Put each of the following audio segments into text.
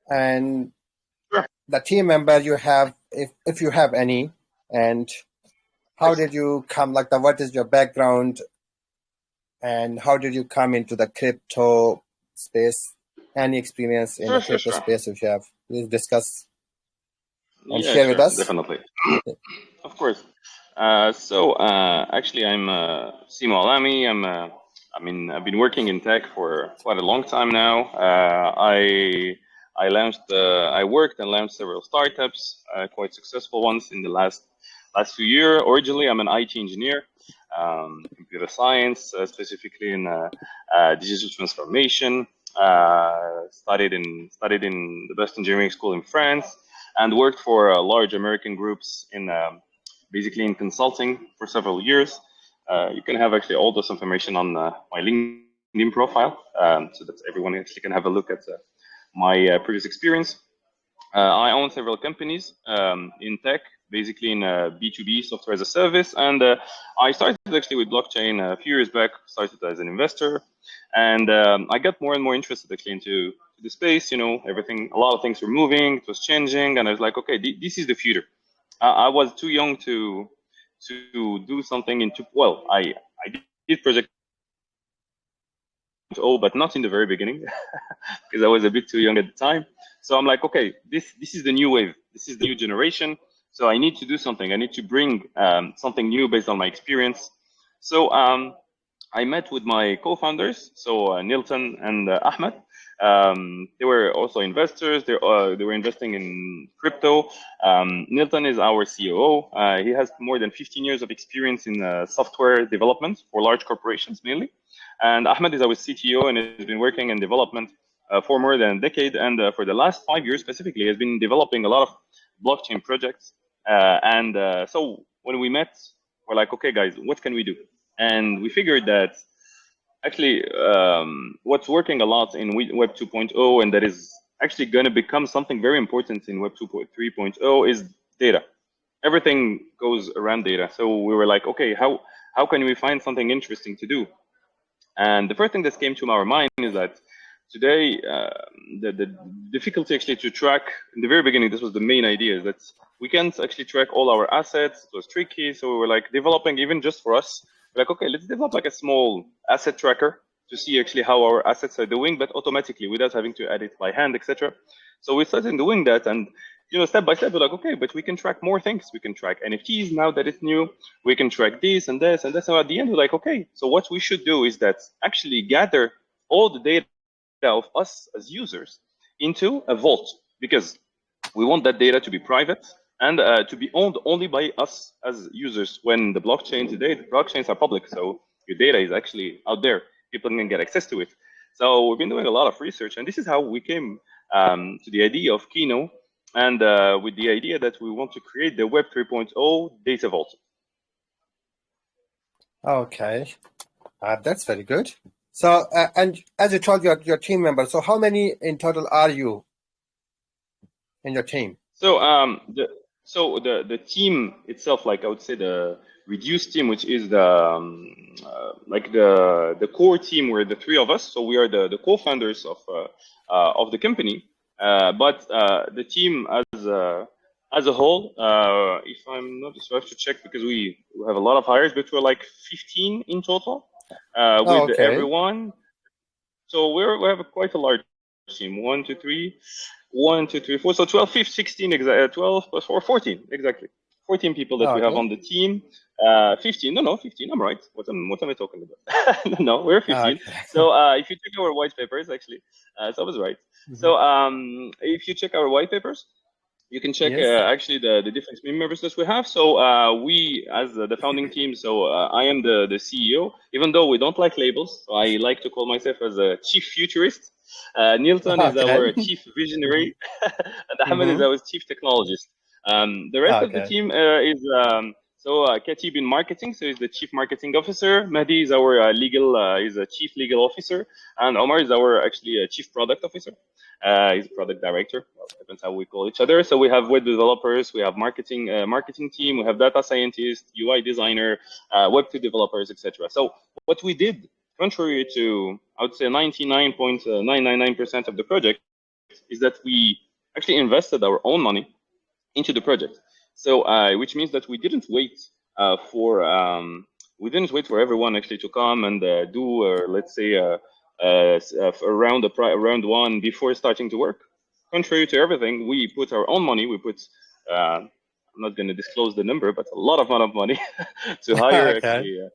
and Sure. the team member you have, if you have any, and how Nice. did you come, like what is your background, and how did you come into the crypto space? Any experience in the Sure, sure, crypto sure. space if you have, please discuss and Yeah, share with sure, us. definitely. Of course. Actually, I'm Simo Alami. I've been working in tech for quite a long time now. I worked and launched several startups, quite successful ones in the last few years. Originally, I'm an IT engineer, computer science, specifically in digital transformation. Studied in the best engineering school in France, and worked for large American groups in basically in consulting for several years. You can have actually all this information on my LinkedIn profile, so that everyone actually can have a look at my previous experience. I own several companies in tech, basically in B2B, software as a service. And I started actually with blockchain a few years back, started as an investor. And I got more and more interested actually into the space. A lot of things were moving, it was changing. And I was like, okay, this is the future. I was too young to do something well, I did project but not in the very beginning because I was a bit too young at the time. So I'm like, okay, this is the new wave. This is the new generation. So I need to do something. I need to bring something new based on my experience. So I met with my co-founders, so Nilton and Ahmed. They were also investors. They were investing in crypto. Nilton is our COO. He has more than 15 years of experience in software development for large corporations mainly. And Ahmed is our CTO and has been working in development for more than a decade. And for the last 5 years specifically, has been developing a lot of blockchain projects. So when we met, we're like, okay, guys, what can we do? And we figured that actually what's working a lot in Web 2.0, and that is actually going to become something very important in Web 3.0, is data. Everything goes around data. So we were like, okay, how can we find something interesting to do? And the first thing that came to our mind is that today, the difficulty actually to track, in the very beginning, this was the main idea, is that we can't actually track all our assets. It was tricky. So we were like developing, even just for us, like, okay, let's develop like a small asset tracker to see actually how our assets are doing, but automatically without having to add it by hand, etc. So we started doing that, and step by step, we're like, okay, but we can track more things. We can track NFTs now that it's new. We can track this and this and this. So at the end, we're like, okay, so what we should do is that actually gather all the data of us as users into a vault, because we want that data to be private and to be owned only by us as users. When the blockchains are public, so your data is actually out there. People can get access to it. So we've been doing a lot of research, and this is how we came to the idea of KYNNO, and with the idea that we want to create the Web 3.0 data vault. Okay, that's very good. So, and as you told your team members, so how many in total are you in your team? So the team itself, like I would say the reduced team, which is the core team, were the three of us. So we are the co-founders of the company. But the team as a whole, if I'm not, so I have to check because we have a lot of hires, but we're like 15 in total with Okay. everyone. So we have quite a large team. 1, 2, 3, 1, 2, 3, 4. So 12, 15, 16, 12 plus 4, 14, exactly. 14 people that we have Okay. on the team. 15, no, 15, I'm right. What am I talking about? No, we're 15. Okay. So if you check our white papers, actually, so I was right. So if you check our white papers, you can check Yes. actually the different team members that we have. So we, as the founding team, so I am the CEO, even though we don't like labels. So I like to call myself as a chief futurist. Nilton is our Okay. chief visionary, and Ahmed is our chief technologist. The rest of the Okay. team is Katib in marketing, so he's the chief marketing officer. Mahdi is our is a chief legal officer, and Omar is our actually chief product officer. He's a product director. Well, depends how we call each other. So we have web developers, we have marketing team, we have data scientists, UI designer, Web2 developers, etc. So what we did, contrary to I would say 99.999% of the project, is that we actually invested our own money into the project. So, which means that we didn't wait for everyone actually to come and do, let's say, round one before starting to work. Contrary to everything, we put our own money. We put, I'm not going to disclose the number, but a lot of money to hire Okay. actually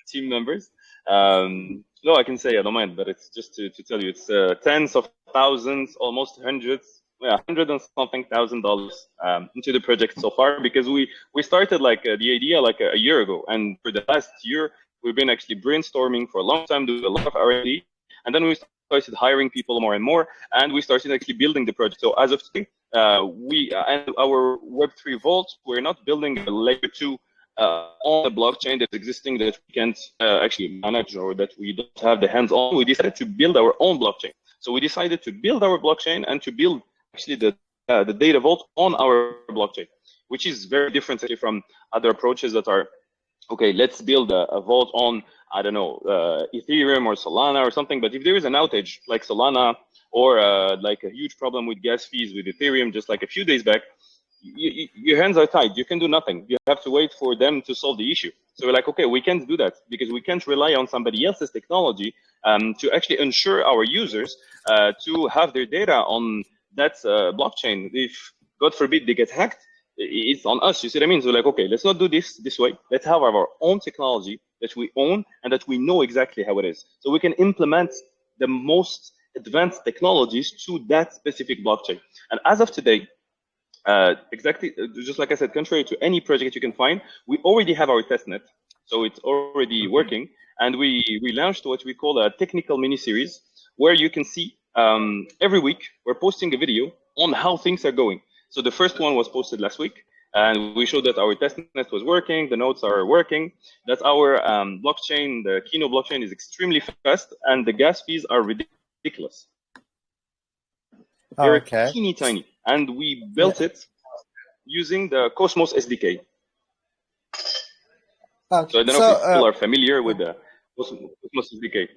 team members. No, I can say I don't mind, but it's just to tell you, it's tens of thousands, almost hundreds, $100 and something thousand into the project so far, because we started like the idea like a year ago, and for the last year we've been actually brainstorming for a long time, doing a lot of R&D, and then we started hiring people more and more, and we started actually building the project. So as of today, we and our Web3 Vault, we're not building a layer 2 on the blockchain that's existing that we can't actually manage or that we don't have the hands on. We decided to build our own blockchain. So we decided to build our blockchain and to build actually the data vault on our blockchain, which is very different actually from other approaches that are, okay, let's build a vault on, I don't know, Ethereum or Solana or something. But if there is an outage like Solana or like a huge problem with gas fees with Ethereum, just like a few days back, your hands are tied. You can do nothing. You have to wait for them to solve the issue. So we're like, okay, we can't do that because we can't rely on somebody else's technology to actually ensure our users to have their data on that blockchain. If, God forbid, they get hacked, it's on us. You see what I mean? So like, okay, let's not do this way. Let's have our own technology that we own and that we know exactly how it is. So we can implement the most advanced technologies to that specific blockchain. And as of today, exactly, just like I said, contrary to any project you can find, we already have our testnet, so it's already working, and we launched what we call a technical mini-series, where you can see every week we're posting a video on how things are going. So the first one was posted last week, and we showed that our testnet was working, the nodes are working, that our blockchain, the KYNNO blockchain, is extremely fast, and the gas fees are ridiculous. They're teeny tiny, and we built it using the Cosmos SDK. So I don't know if people are familiar with the Cosmos SDK.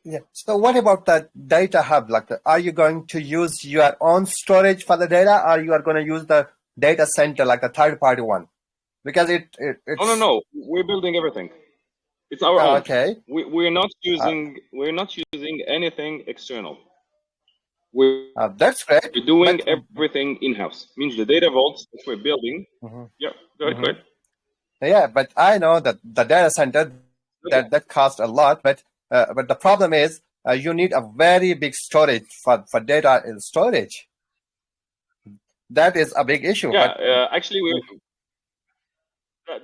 Yeah. So what about the data hub? Like, are you going to use your own storage for the data, or you are going to use the data center like a third-party one? Because it's no. We're building everything. It's our own. Okay. We're not using anything external. That's great. We're doing everything in-house. Means the data vaults that we're building. Yeah, go ahead. Yeah, but I know that the data center that costs a lot, but the problem is you need a very big storage for data storage. That is a big issue. Yeah, actually,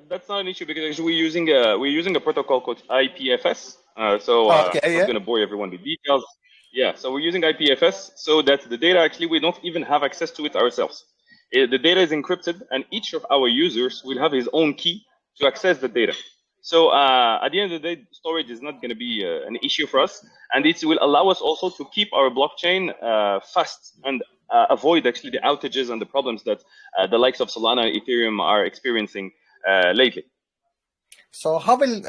that's not an issue because actually we're using a protocol called IPFS. I'm not going to bore everyone with details. Yeah, so we're using IPFS so that the data, actually, we don't even have access to it ourselves. The data is encrypted, and each of our users will have his own key to access the data. So at the end of the day, storage is not going to be an issue for us, and it will allow us also to keep our blockchain fast and avoid actually the outages and the problems that the likes of Solana and Ethereum are experiencing lately. So how will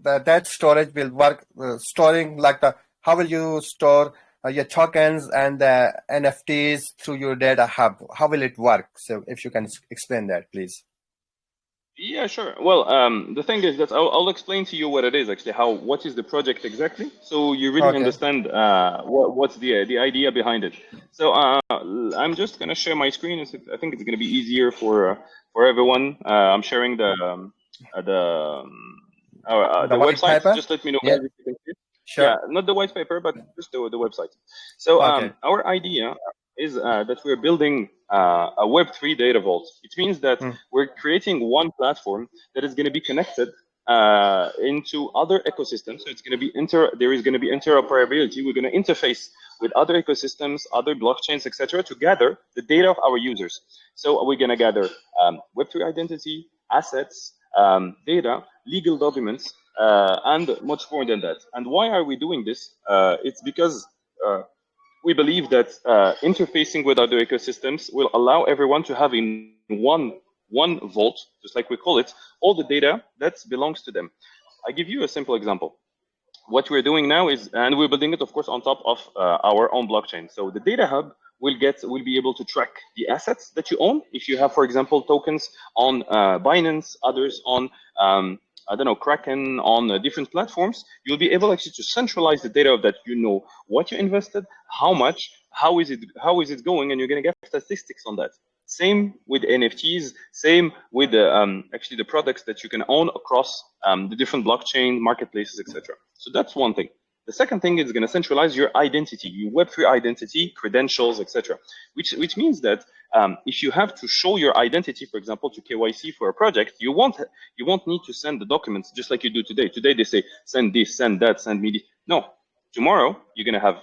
that storage will work? Storing like how will you store your tokens and the NFTs through your data hub? How will it work? So if you can explain that, please. Yeah, sure. Well, the thing is that I'll explain to you what it is actually, what is the project exactly, so you really understand what's the idea behind it. So I'm just gonna share my screen. I think it's gonna be easier for everyone. I'm sharing the website. Paper? Just let me know if you can see it. Sure. Yeah, not the white paper, but just the website. So our idea is that we're building a Web3 data vault. It means that we're creating one platform that is going to be connected into other ecosystems. So it's going to be there is going to be interoperability. We're going to interface with other ecosystems, other blockchains, etc., to gather the data of our users. So we're going to gather Web3 identity, assets, data, legal documents, and much more than that. And why are we doing this? It's because we believe that interfacing with other ecosystems will allow everyone to have in one vault, just like we call it, all the data that belongs to them. I give you a simple example. what we're doing now is, and we're building it, of course, on top of our own blockchain. So the data hub will be able to track the assets that you own. If you have, for example, tokens on Binance, others on I don't know, Kraken, on different platforms, you'll be able actually to centralize the data of that. You know what you invested, how much, how is it going, and you're going to get statistics on that. Same with NFTs, same with actually the products that you can own across the different blockchain marketplaces, etc. So that's one thing. The second thing is going to centralize your identity, your Web3 identity, credentials, etc. Which means that if you have to show your identity, for example, to KYC for a project, you won't need to send the documents just like you do today. Today they say send this, send that, send me this. No, tomorrow you're going to have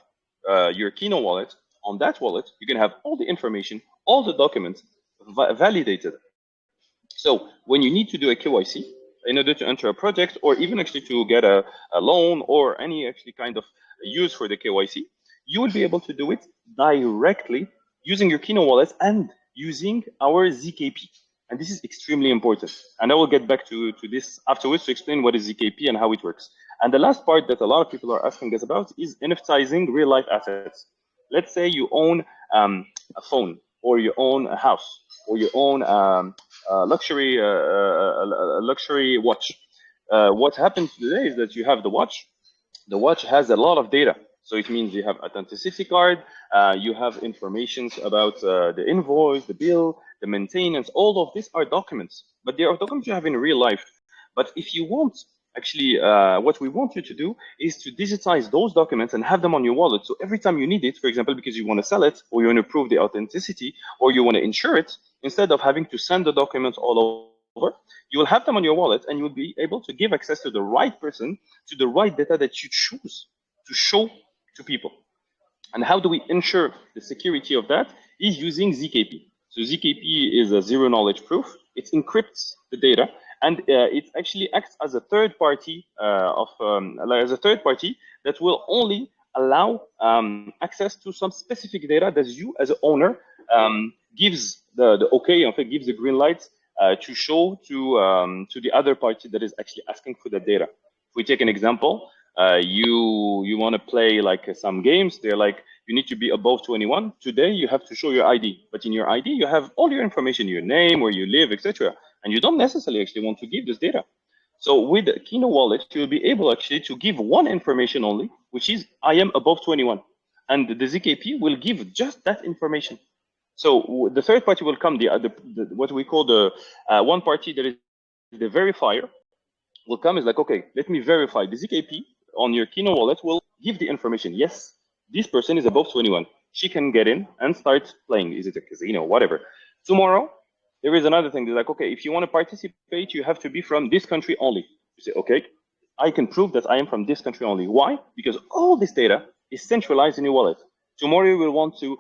your KYNNO wallet. On that wallet, you're going to have all the information, all the documents validated. So when you need to do a KYC in order to enter a project, or even actually to get a loan or any actually kind of use for the KYC, you will be able to do it directly using your KYNNO wallet and using our ZKP. And this is extremely important. And I will get back to this afterwards to explain what is ZKP and how it works. And the last part that a lot of people are asking us about is NFTizing real life assets. Let's say you own a phone, or you own a house, or you own a luxury watch. What happens today is that you have the watch. The watch has a lot of data. So it means you have authenticity card, you have information about the invoice, the bill, the maintenance. All of these are documents, but they are documents you have in real life. But if you want, actually, what we want you to do is to digitize those documents and have them on your wallet. So every time you need it, for example, because you want to sell it, or you want to prove the authenticity, or you want to insure it, instead of having to send the documents all over, you will have them on your wallet, and you will be able to give access to the right person, to the right data that you choose to show to people. And how do we ensure the security of that? Is using ZKP. So ZKP is a zero knowledge proof. It encrypts the data, and it actually acts as a third party that will only allow access to some specific data that you, as an owner, gives the okay, in fact, gives the green light to show to the other party that is actually asking for the data. If we take an example, you want to play like some games, they're like, you need to be above 21. Today, you have to show your ID. But in your ID, you have all your information, your name, where you live, etc. And you don't necessarily actually want to give this data. So with KYNNO Wallet, you'll be able actually to give one information only, which is I am above 21. And the ZKP will give just that information. So the third party will come, what we call the one party that is the verifier, will come, is like, okay, let me verify. The ZKP on your KYNNO Wallet will give the information. Yes, this person is above 21. She can get in and start playing. Is it a casino, whatever. Tomorrow, there is another thing. They're like, okay, if you want to participate, you have to be from this country only. You say, okay, I can prove that I am from this country only. Why? Because all this data is centralized in your wallet. Tomorrow you will want to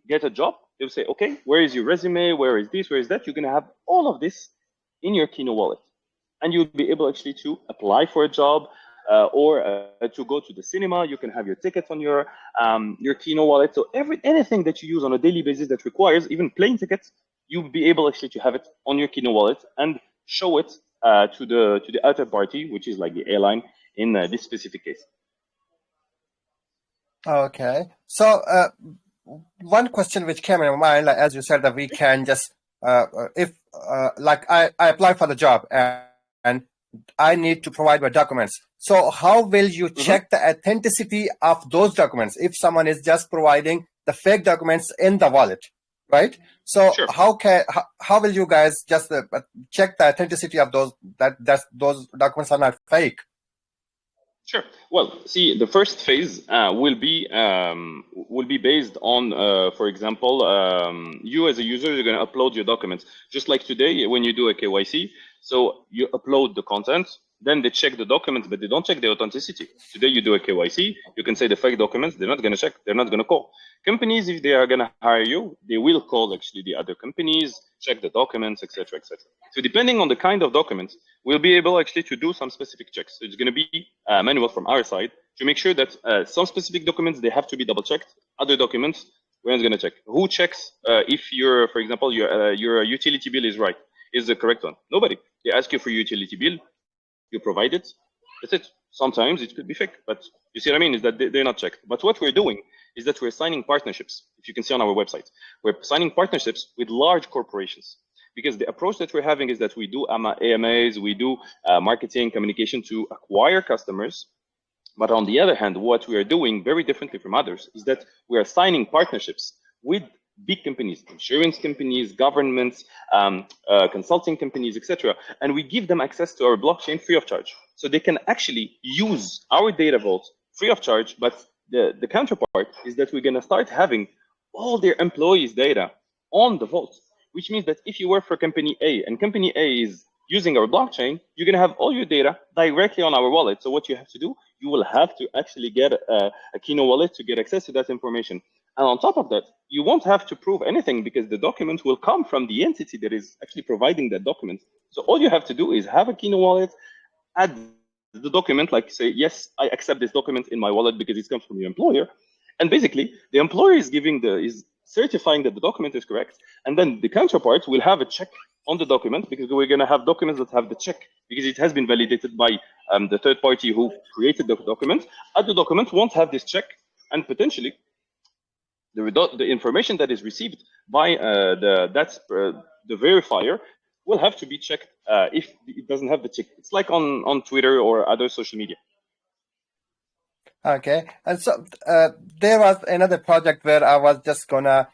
get a job. They'll say, okay, where is your resume? Where is this? Where is that? You're going to have all of this in your KYNNO Wallet. And you'll be able actually to apply for a job, or to go to the cinema. You can have your tickets on your KYNNO Wallet. So anything that you use on a daily basis that requires, even plane tickets, you'll be able actually to have it on your KYNNO Wallet and show it to the other party, which is like the airline in this specific case. Okay. So one question which came in my mind, like, as you said, that we can just like I apply for the job and I need to provide my documents. So how will you check the authenticity of those documents if someone is just providing the fake documents in the wallet, right? So sure. How will you guys just check the authenticity of those those documents are not fake? Sure. Well, see, the first phase will be based on, for example, you as a user, you're going to upload your documents. Just like today, when you do a KYC, so you upload the content, then they check the documents, but they don't check the authenticity. Today, you do a KYC, you can say the fake documents, they're not going to check, they're not going to call. Companies, if they are going to hire you, they will call actually the other companies, check the documents, etc., etc. So depending on the kind of documents, we'll be able actually to do some specific checks. So it's going to be manual from our side to make sure that some specific documents, they have to be double checked. Other documents, we're not going to check. Who checks if your, for example, your utility bill is right, is the correct one? Nobody. They ask you for your utility bill, you provide it, That's it. Sometimes it could be fake, but you see what I mean? Is that they're not checked. But what we're doing is that we're signing partnerships. If you can see on our website, we're signing partnerships with large corporations. Because the approach that we're having is that we do AMAs, we do marketing, communication to acquire customers. But on the other hand, what we are doing very differently from others is that we are signing partnerships with big companies, insurance companies, governments, consulting companies, etc. And we give them access to our blockchain free of charge. So they can actually use our data vault free of charge. But the counterpart is that we're going to start having all their employees' data on the vault, which means that if you work for company A and company A is using our blockchain, you're going to have all your data directly on our wallet. So what you have to do, you will have to actually get a KYNNO wallet to get access to that information. And on top of that, you won't have to prove anything because the document will come from the entity that is actually providing that document. So all you have to do is have a KYNNO wallet, add the document, like say, yes, I accept this document in my wallet because it comes from your employer. And basically, the employer is certifying that the document is correct. And then the counterpart will have a check on the document because we're going to have documents that have the check because it has been validated by the third party who created the document. And the document won't have this check, and potentially the information that is received by the verifier will have to be checked if it doesn't have the check. It's like on Twitter or other social media. Okay, and so there was another project where I was just gonna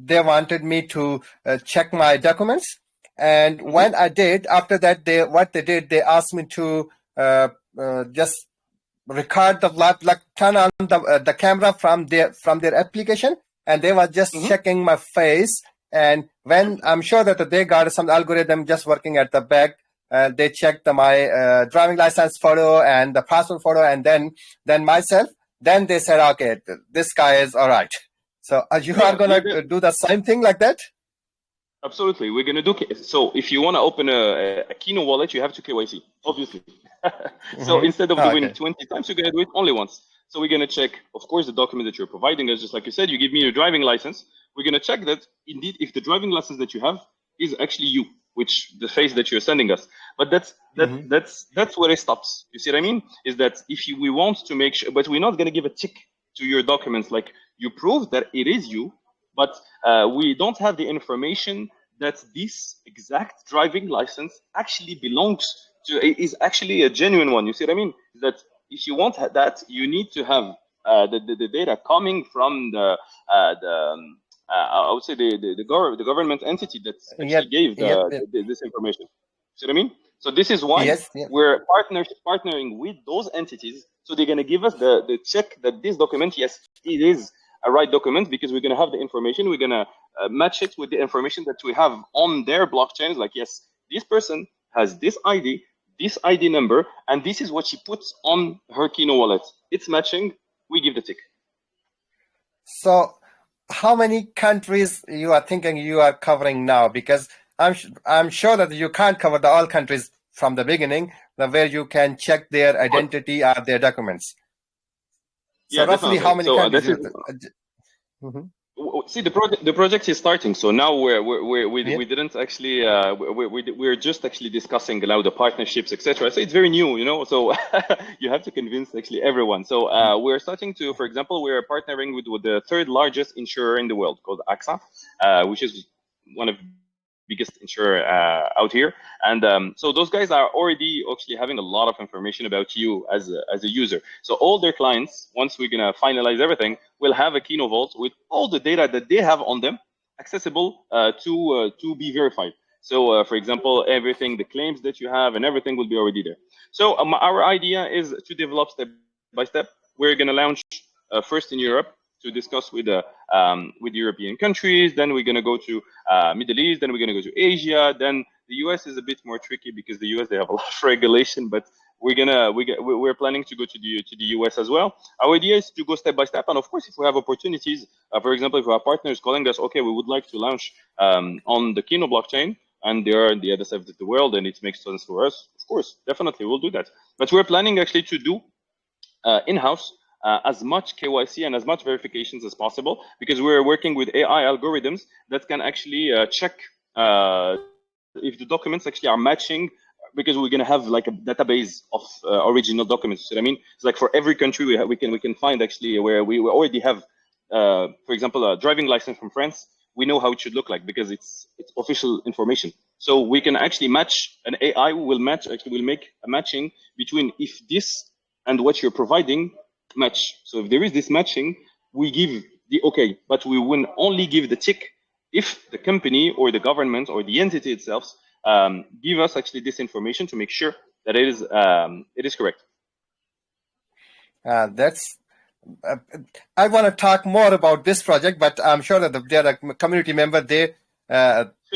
they wanted me to check my documents, and when I did, after that, they asked me to just record turn on the camera from their application, and they were just checking my face. And when I'm sure that they got some algorithm just working at the back. They checked my driving license photo and the passport photo, and then myself. Then they said, okay, this guy is all right. So you are going to do the same thing like that? Absolutely. We're going to do so. If you want to open a KYNNO wallet, you have to KYC, obviously. So instead of doing 20 times, you're going to do it only once. So we're going to check, of course, the document that you're providing us. Just like you said, you give me your driving license. We're going to check that indeed, if the driving license that you have is actually you, which the face that you're sending us. But that's where it stops. You see what I mean? Is that if we want to make sure, but we're not going to give a tick to your documents like you prove that it is you, but we don't have the information that this exact driving license actually belongs to, is actually a genuine one. You see what I mean? That if you want that, you need to have the data coming from I would say the government entity that actually gave this information. See what I mean? So this is why we're partnering with those entities. So they're going to give us the check that this document, yes, it is a right document, because we're going to have the information. We're going to match it with the information that we have on their blockchains. Like, yes, this person has this ID number, and this is what she puts on her KYNNO wallet. It's matching. We give the tick. So how many countries you are thinking you are covering now? Because I'm sure that you can't cover all countries from the beginning, where you can check their identity or their documents. So roughly how many countries? See, the project is starting. So now we didn't actually we're just actually discussing now the partnerships, etc. So it's very new, you know. So you have to convince actually everyone. So we're starting to, for example, we're partnering with the third largest insurer in the world called AXA, which is one of the biggest insurer out here. And so those guys are already actually having a lot of information about you as a user. So all their clients, once we're gonna finalize everything, will have a KYNNO vault with all the data that they have on them, accessible to be verified. So for example, everything, the claims that you have and everything will be already there. So our idea is to develop step by step. We're gonna launch first in Europe, to discuss with European countries. Then we're gonna go to Middle East. Then we're gonna go to Asia. Then the US is a bit more tricky, because the US, they have a lot of regulation. But we're planning to go to the US as well. Our idea is to go step by step. And of course, if we have opportunities, for example, if our partner is calling us, okay, we would like to launch on the KYNNO blockchain, and they are on the other side of the world, and it makes sense for us, of course, definitely we'll do that. But we're planning actually to do in-house as much KYC and as much verifications as possible, because we're working with AI algorithms that can actually check if the documents actually are matching because we're going to have like a database of original documents. You know what I mean? It's like for every country we can find actually where we already have, for example, a driving license from France. We know how it should look like because it's official information. So we can actually match, an AI will make a matching between if this and what you're providing match. So if there is this matching, we give the okay, but we will only give the tick if the company or the government or the entity itself give us actually this information to make sure that it is correct. That's. I want to talk more about this project, but I'm sure that they're a community member. They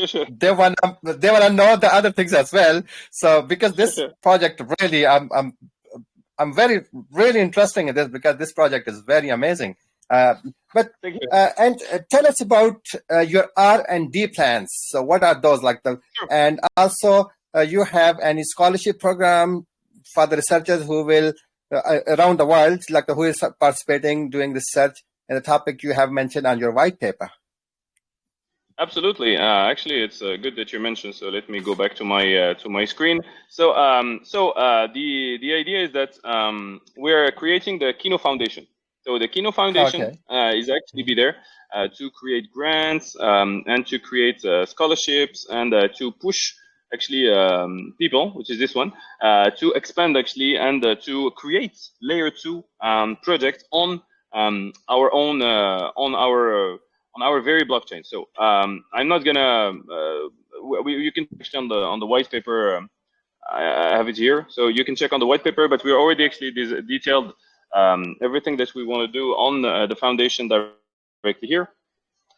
Sure. they want to know the other things as well. So because this project really, I'm very really interested in this because this project is very amazing. But Thank you. And tell us about your R&D plans. So what are those like Sure. and also you have any scholarship program for the researchers who will around the world, like who is participating doing research in the topic you have mentioned on your white paper? Absolutely. Actually, it's good that you mentioned. So let me go back to my screen. So the idea is that we're creating the KYNNO Foundation. So the KYNNO Foundation is actually be there to create grants and to create scholarships and to push actually people, which is this one, to expand actually and to create layer 2 project on our own on our very blockchain. So I'm not gonna. You can check on the white paper. I have it here, so you can check on the white paper. But we're already actually detailed everything that we want to do on the foundation directly here.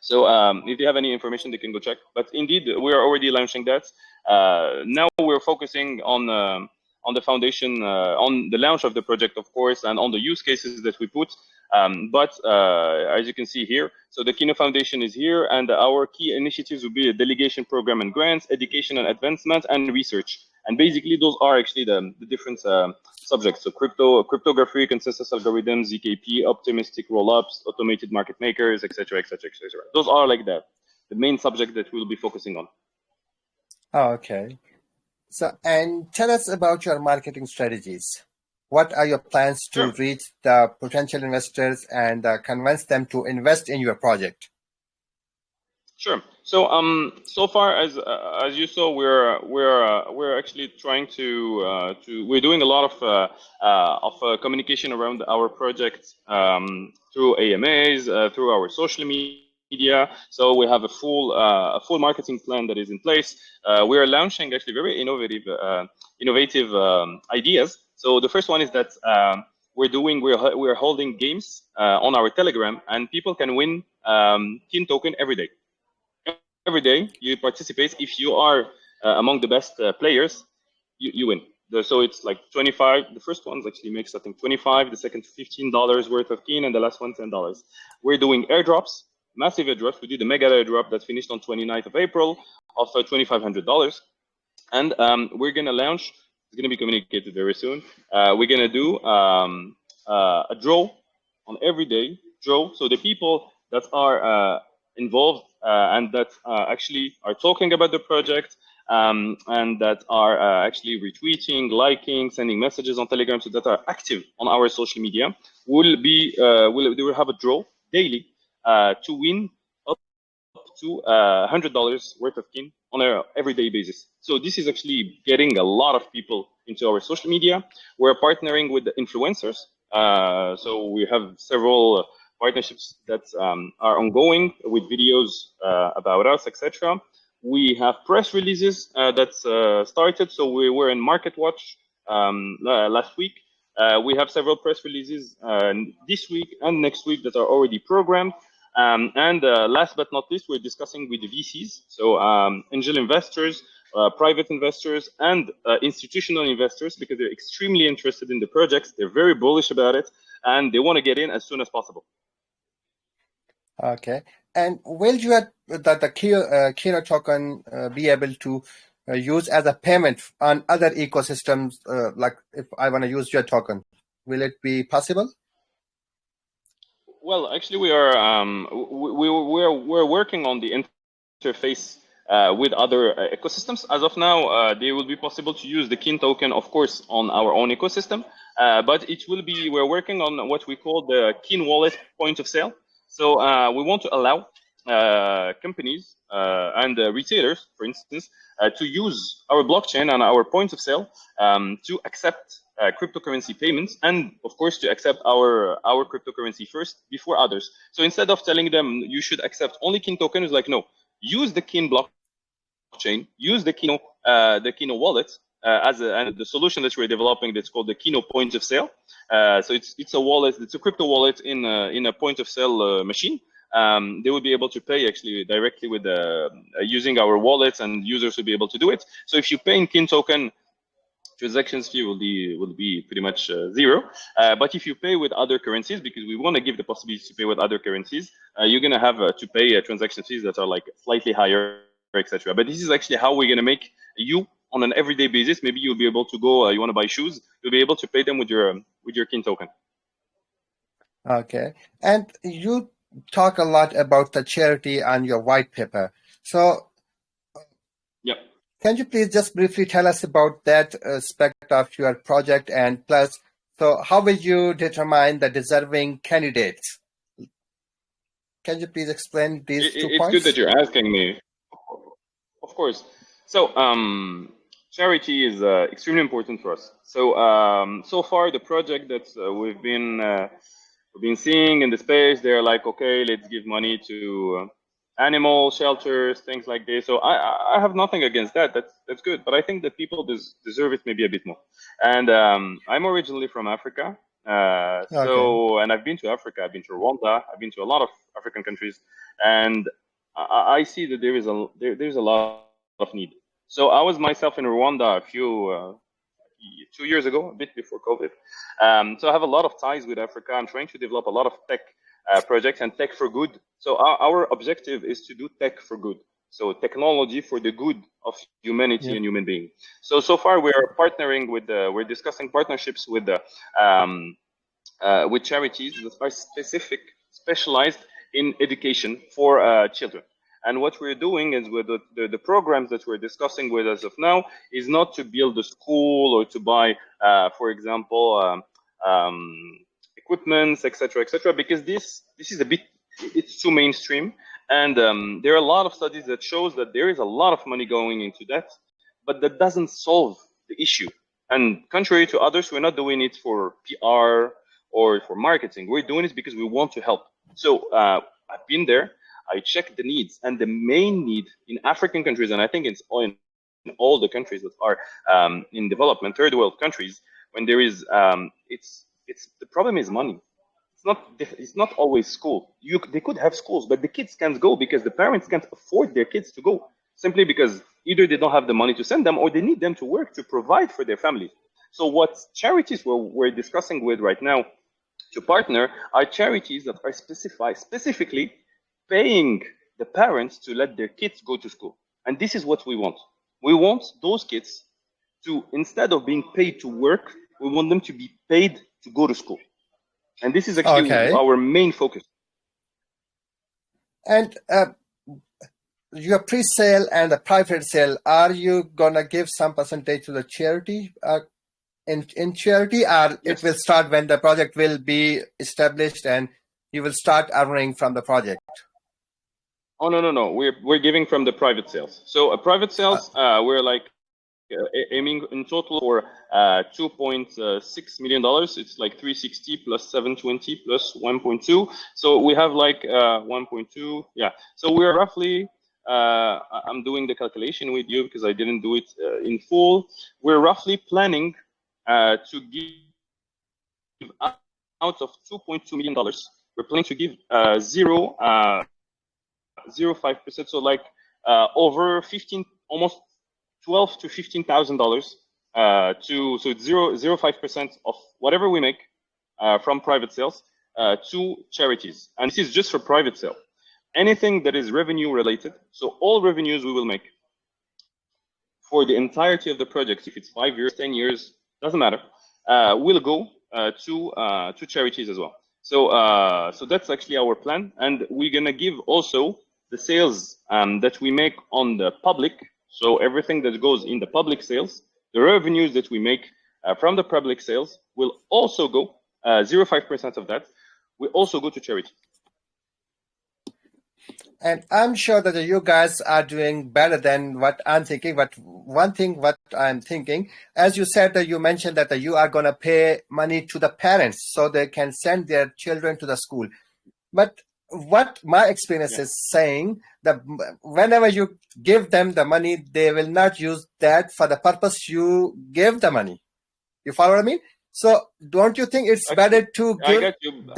So if you have any information, they can go check. But indeed, we are already launching that. Now we're focusing on the foundation, on the launch of the project, of course, and on the use cases that we put. But as you can see here, so the KYNNO Foundation is here, and our key initiatives will be a delegation program and grants, education and advancement, and research. And basically, those are actually the different subjects. So cryptography, consensus algorithms, ZKP, optimistic rollups, automated market makers, etc., etc., etc. Those are like the main subject that we'll be focusing on. Oh, okay. So, and tell us about your marketing strategies. What are your plans to reach the potential investors and convince them to invest in your project? Sure. So so far as you saw, we're actually trying to we're doing a lot of communication around our project through AMAs, through our social media. So we have a full marketing plan that is in place. We are launching actually very innovative ideas. So the first one is that we're holding games on our Telegram, and people can win KYNNO token every day. Every day you participate. If you are among the best players, you win. So it's like 25. The first ones actually makes I think 25. The second $15 worth of KYNNO, and the last one $10. We're doing airdrops, massive airdrops. We did a mega airdrop that finished on 29th of April of $2,500, and we're gonna launch. It's gonna be communicated very soon. We're gonna do a draw on everyday draw. So the people that are involved and that actually are talking about the project and that are actually retweeting, liking, sending messages on Telegram, so that are active on our social media, they will have a draw daily to win up to $100 worth of KYNNO on an everyday basis. So this is actually getting a lot of people into our social media. We're partnering with the influencers. So we have several partnerships that are ongoing with videos about us, etc. We have press releases that's started. So we were in Market Watch last week. We have several press releases this week and next week that are already programmed. And last but not least, we're discussing with the VCs, so angel investors, private investors, and institutional investors, because they're extremely interested in the projects. They're very bullish about it, and they want to get in as soon as possible. Okay. And will you the KYNNO token be able to use as a payment on other ecosystems? Like if I want to use your token, will it be possible? Well, actually, we are we're working on the interface with other ecosystems. As of now, they will be possible to use the KYNNO token, of course, on our own ecosystem, but it will be, we're working on what we call the KYNNO wallet point of sale. So we want to allow companies and retailers, for instance, to use our blockchain and our point of sale to accept cryptocurrency payments, and of course to accept our cryptocurrency first before others. So instead of telling them you should accept only KYNNO token, it's like, no, use the KYNNO blockchain, use the KYNNO wallet and the solution that we're developing that's called the KYNNO point of sale. So it's a wallet, it's a crypto wallet in a point of sale machine. They will be able to pay actually directly with using our wallets, and users will be able to do it. So if you pay in KYNNO token, transactions fee will be pretty much zero. But if you pay with other currencies, because we want to give the possibility to pay with other currencies, you're going to have to pay transaction fees that are like slightly higher, etc. But this is actually how we're going to make you on an everyday basis. Maybe you'll be able to go, you want to buy shoes, you'll be able to pay them with your KYNNO token. Okay. And you talk a lot about the charity on your white paper. So yep. Can you please just briefly tell us about that aspect of your project, and plus, so how will you determine the deserving candidates? Can you please explain these 2 points? It's good that you're asking me. Of course. So charity is extremely important for us. So so far the project that we've been seeing in the space, they're like, okay, let's give money to animal shelters, things like this. So I have nothing against that. That's good. But I think that people deserve it maybe a bit more. And I'm originally from Africa. So, and I've been to Africa. I've been to Rwanda. I've been to a lot of African countries, and I see that there's a lot of need. So I was myself in Rwanda a few 2 years ago, a bit before COVID. So I have a lot of ties with Africa. I'm trying to develop a lot of tech projects and tech for good. So our objective is to do tech for good. So technology for the good of humanity and human being. So far we're partnering with we're discussing partnerships with charities that are specialized in education for children. And what we're doing is with the programs that we're discussing with as of now is not to build a school or to buy, for example, equipments, etc., because this is a bit, it's too mainstream, and there are a lot of studies that shows that there is a lot of money going into that, but that doesn't solve the issue. And contrary to others, we're not doing it for PR or for marketing. We're doing it because we want to help. So I've been there. I checked the needs, and the main need in African countries, and I think it's in all the countries that are in development, third world countries, when there is, the problem is money. It's not always school. They could have schools, but the kids can't go because the parents can't afford their kids to go, simply because either they don't have the money to send them, or they need them to work to provide for their families. So what charities we're discussing with right now to partner are charities that are specifically paying the parents to let their kids go to school. And this is what we want. We want those kids to, instead of being paid to work, we want them to be paid to go to school. And this is actually our main focus. And your pre-sale and the private sale, are you gonna give some percentage to the charity in charity, or it will start when the project will be established and you will start earning from the project? Oh, no. We're giving from the private sales. So private sales, we're like aiming in total for $2.6 million. It's like 360 plus 720 plus 1.2. So we have like 1.2. Yeah. So we're roughly, I'm doing the calculation with you because I didn't do it in full. We're roughly planning to give out of $2.2 million. We're planning to give 0.05%, so like over 15, almost $12,000 to $15,000 so it's 0.05% of whatever we make from private sales to charities, and this is just for private sale. Anything that is revenue related, so all revenues we will make for the entirety of the project, if it's 5 years, 10 years, doesn't matter, will go to charities as well. So that's actually our plan, and we're gonna give also the sales that we make on the public, so everything that goes in the public sales, the revenues that we make from the public sales will also go, 0.5% of that will also go to charity. And I'm sure that you guys are doing better than what I'm thinking. But one thing what I'm thinking, as you said, that you mentioned that you are going to pay money to the parents so they can send their children to the school. But what my experience is saying, that whenever you give them the money, they will not use that for the purpose you gave the money. You follow what I mean? So don't you think it's better to give? I got you.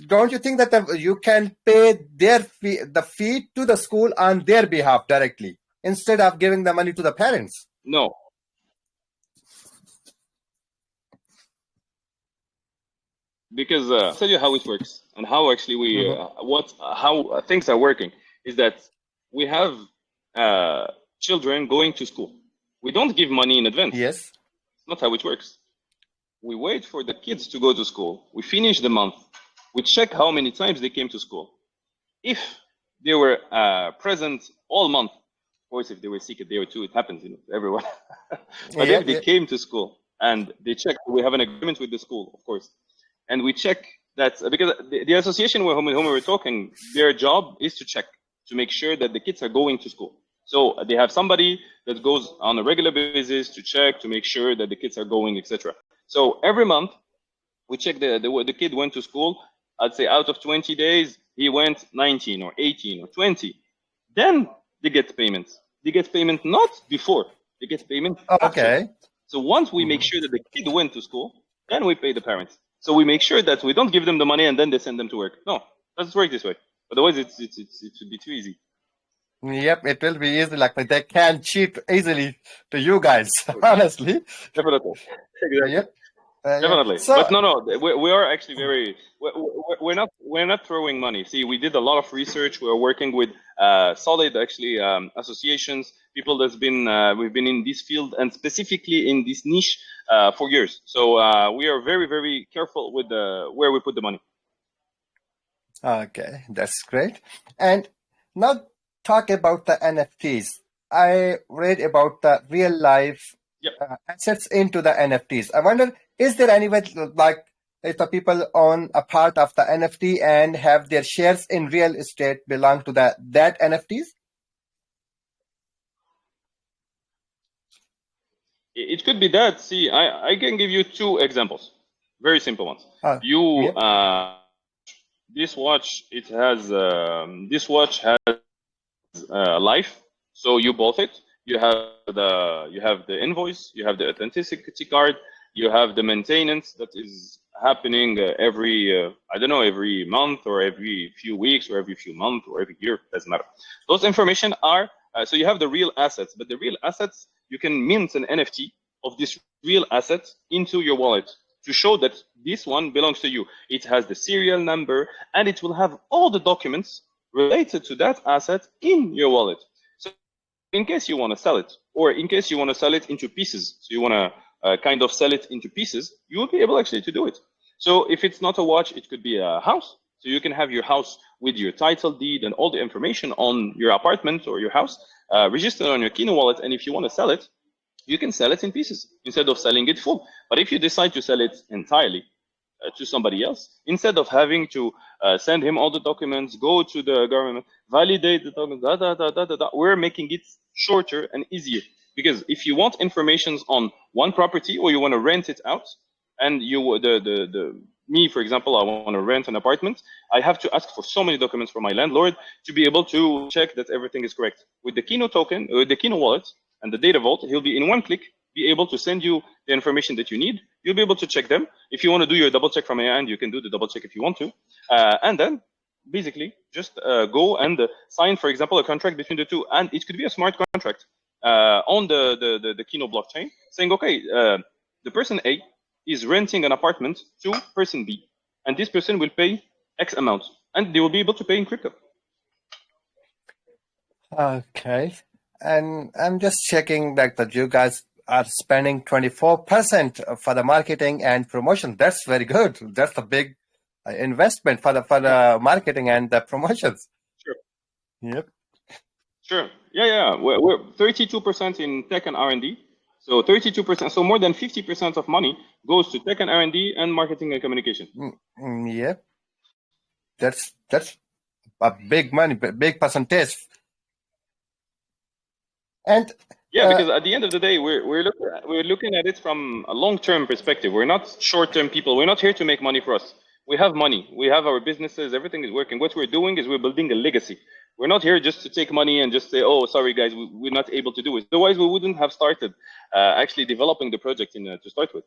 Don't you think that you can pay their fee, the fee to the school on their behalf directly instead of giving the money to the parents? No. Because I'll tell you how it works and how actually we how things are working is that we have children going to school. We don't give money in advance. Yes. It's not how it works. We wait for the kids to go to school. We finish the month. We check how many times they came to school. If they were present all month, of course, if they were sick a day or two, it happens, you know, to everyone. But if they came to school and they checked, we have an agreement with the school, of course. And we check that, because the association with whom we were talking, their job is to check, to make sure that the kids are going to school. So they have somebody that goes on a regular basis to check, to make sure that the kids are going, etc. So every month, we check the kid went to school. I'd say out of 20 days, he went 19 or 18 or 20. Then they get payments. They get payment not before, they get payment after. So once we make sure that the kid went to school, then we pay the parents. So we make sure that we don't give them the money and then they send them to work. No, doesn't work this way. Otherwise, it would be too easy. Yep, it will be easy. Like they can cheat easily to you guys, honestly. Definitely. Exactly. Yep. Definitely. So, but no, we are actually very. We're not throwing money. See, we did a lot of research. We're working with solid actually associations, people that's been we've been in this field and specifically in this niche for years. So we are very, very careful with where we put the money. Okay, that's great. And now talk about the NFTs. I read about the real life assets into the NFTs. I wonder, is there any way, like, if the people own a part of the NFT and have their shares in real estate belong to that NFTs? It could be that. See, I can give you two examples, very simple ones. This watch, it has this watch has life. So you bought it. You have the invoice. You have the authenticity card. You have the maintenance that is happening every I don't know, every month or every few weeks or every few months or every year. Doesn't matter. Those information are so you have the real assets, but the real assets you can mint an NFT of this real asset into your wallet to show that this one belongs to you. It has the serial number and it will have all the documents related to that asset in your wallet. So in case you want to sell it, or in case you want to sell it into pieces, so you want to kind of sell it into pieces, you will be able actually to do it. So if it's not a watch, it could be a house. So you can have your house with your title deed and all the information on your apartment or your house registered on your KYNNO wallet. And if you want to sell it, you can sell it in pieces instead of selling it full. But if you decide to sell it entirely to somebody else, instead of having to send him all the documents, go to the government, validate the documents, we're making it shorter and easier. Because if you want information on one property or you want to rent it out, and me, for example, I want to rent an apartment, I have to ask for so many documents from my landlord to be able to check that everything is correct. With the KYNNO token, with the KYNNO wallet and the data vault, he'll be in one click, be able to send you the information that you need. You'll be able to check them. If you want to do your double check from your end, you can do the double check if you want to. And then basically just go and sign, for example, a contract between the two. And it could be a smart contract on the KYNNO blockchain saying, okay, the person A is renting an apartment to person B, and this person will pay X amount, and they will be able to pay in crypto. Okay, and I'm just checking that you guys are spending 24% for the marketing and promotion. That's very good. That's a big investment for the marketing and the promotions. Sure. Yep. Sure. Yeah. We're 32% in tech and R&D. So 32%, so more than 50% of money goes to tech and R&D and marketing and communication. Yeah. That's a big money, big percentage. And yeah, because at the end of the day, we're looking at it from a long-term perspective. We're not short-term people. We're not here to make money for us. We have money. We have our businesses. Everything is working. What we're doing is we're building a legacy. We're not here just to take money and just say, oh, sorry, guys, we're not able to do it. Otherwise, we wouldn't have started actually developing the project to start with.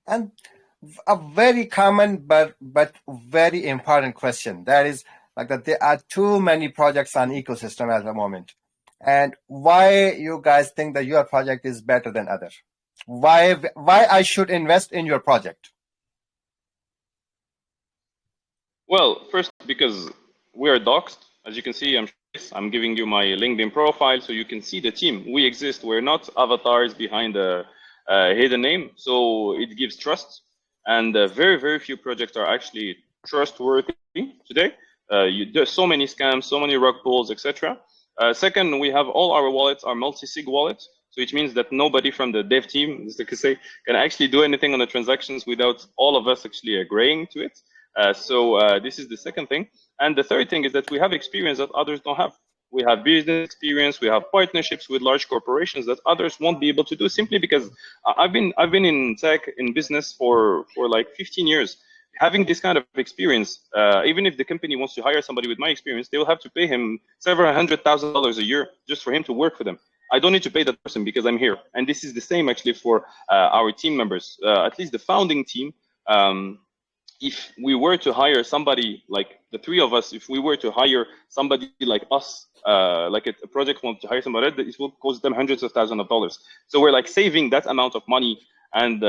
And a very common but very important question, that is like that there are too many projects on ecosystem at the moment. And why you guys think that your project is better than others? Why I should invest in your project? Well, first, because we are doxed. As you can see, I'm giving you my LinkedIn profile so you can see the team. We exist. We're not avatars behind a hidden name. So it gives trust. And very, very few projects are actually trustworthy today. There's so many scams, so many rug pulls, etc. Second, we have all our wallets are multi-sig wallets. So it means that nobody from the dev team, as they can say, can actually do anything on the transactions without all of us actually agreeing to it. So this is the second thing. And the third thing is that we have experience that others don't have. We have business experience, we have partnerships with large corporations that others won't be able to do, simply because I've been in tech, in business for like 15 years. Having this kind of experience, even if the company wants to hire somebody with my experience, they will have to pay him several $100,000 a year just for him to work for them. I don't need to pay that person because I'm here. And this is the same actually for our team members, at least the founding team. If we were to hire somebody like the three of us, if we were to hire somebody like us, like a project wants to hire somebody, it will cost them hundreds of thousands of dollars. So we're like saving that amount of money and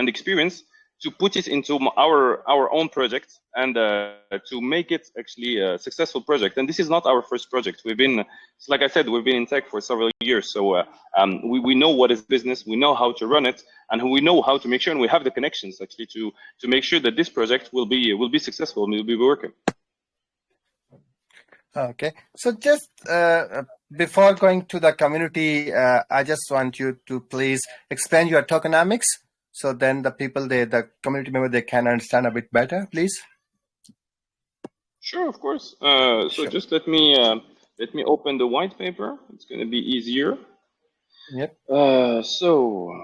experience to put it into our own project and to make it actually a successful project. And this is not our first project. We've been, like I said, we've been in tech for several years. So we know what is business, we know how to run it, and we know how to make sure, and we have the connections actually to make sure that this project will be successful and will be working. Okay, so just before going to the community, I just want you to please explain your tokenomics, so then the people, the community member, they can understand a bit better, please. Sure, of course. So sure. Just let me open the white paper. It's going to be easier. Yep. So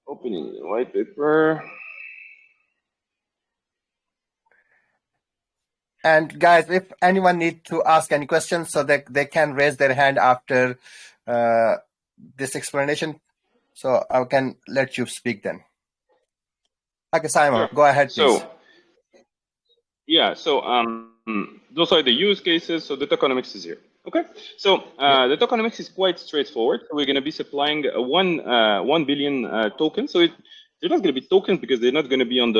opening the white paper. And guys, if anyone needs to ask any questions, so they can raise their hand after this explanation. So I can let you speak then. Okay, Simon, go ahead, please. So, yeah, so those are the use cases. So the tokenomics is here. Okay, so the tokenomics is quite straightforward. We're going to be supplying 1 billion tokens. So they're not going to be tokens because they're not going to be on